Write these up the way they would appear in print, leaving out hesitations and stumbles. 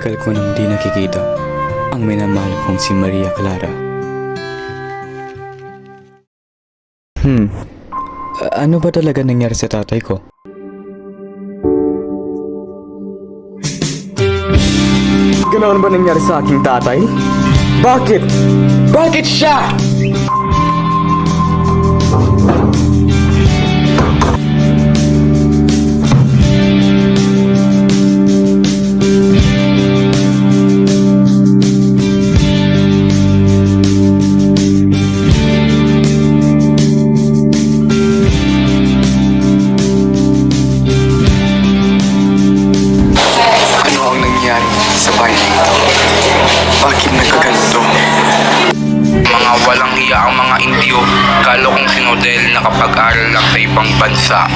Matagal ko nang di nakikita ang minamahal kong si Maria Clara. Ano ba talaga nangyari sa tatay ko? Ganoon ba nangyari sa aking tatay? Bakit? Bakit siya? Sa bayan ito. Bakit nagkaganito? Mga walang hiya ang mga Indio. Kalo kong si Nodel nakapag-aral lang sa ibang bansa.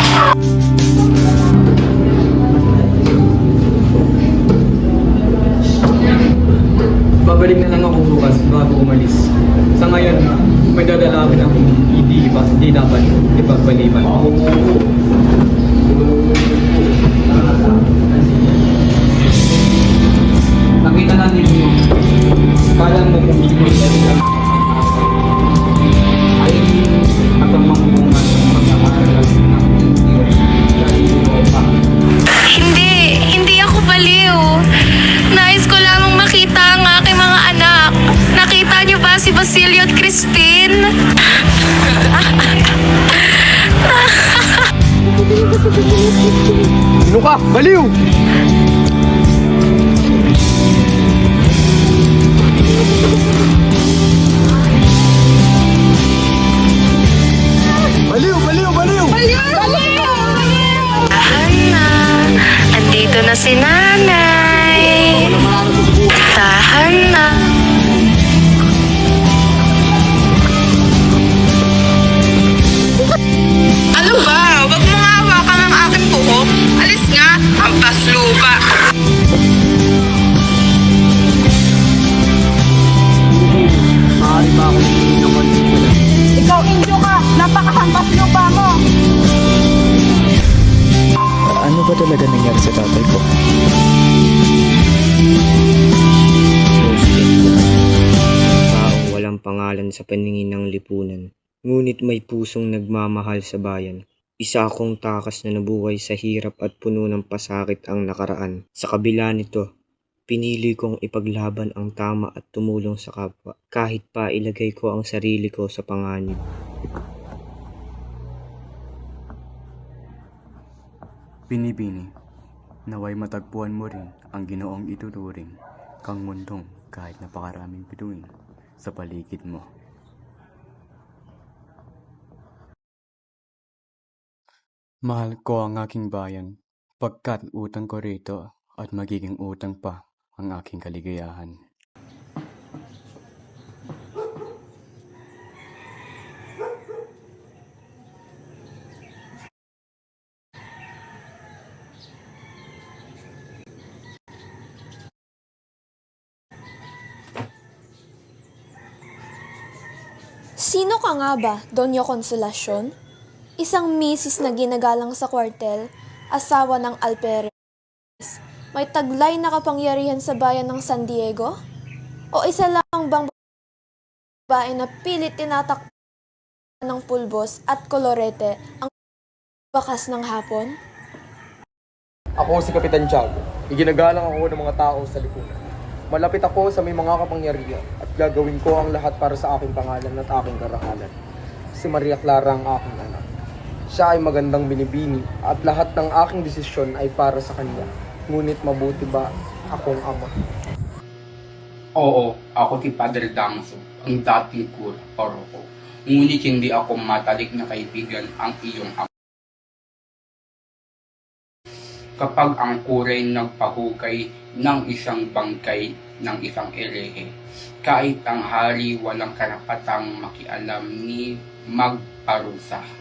Babalik na lang ako bukas bago umalis. Sa ngayon, may dadala akin akong hindi dapat ipagpaliban. Nakita na ninyo, kala mo kung ay at ang mamungan ng mag-aaral ng Hindi ako baliw. Nais ko lamang makita ang aking mga anak. Nakita niyo ba si Basilio at Christine? Sino ka? Baliw! Tahan na. Andito na si nanay. Tahan na. Ano ba? Huwag mo nga hawakan ang aking buhok. Alis nga. Hampas lupa. Maaari ba ako hingin ng kondisyon? Ikaw, Indio ka! Napakahampas lupa mo! Ano ba talaga nangyari sa tatay ko? Taong walang pangalan sa paningin ng lipunan, ngunit may pusong nagmamahal sa bayan. Isa akong takas na nabuhay sa hirap at puno ng pasakit ang nakaraan. Sa kabila nito, pinili kong ipaglaban ang tama at tumulong sa kapwa, kahit pa ilagay ko ang sarili ko sa panganib. Binibini, naway matagpuan mo rin ang Ginoong ituturing kang mundong kahit napakaraming bituin sa paligid mo. Mahal ko ang aking bayan, pagkat utang ko rito at magiging utang pa ang aking kaligayahan. Sino ka nga ba, Doña Consolacion? Isang misis na ginagalang sa kwartel, asawa ng Alperes. May taglay na kapangyarihan sa bayan ng San Diego? O isa lang bang babae na pilit tinatakpan ng pulbos at kolorete ang bakas ng hapon? Ako si Kapitan Tiago. Iginagalang ako ng mga tao sa lipunan. Malapit ako sa may mga kapangyarihan at gagawin ko ang lahat para sa aking pangalan at aking karangalan. Si Maria Clara ang aking anak. Siya ay magandang binibini at lahat ng aking desisyon ay para sa kanya. Ngunit mabuti ba akong ama? Oo, ako si Padre Damaso, ang dating cura paroko. Ngunit hindi ako matalik na kaibigan ang iyong ama. Kapag ang kuray nagpahukay ng isang bangkay ng isang erehe, kahit ang hari walang karapatang makialam ni magparusa.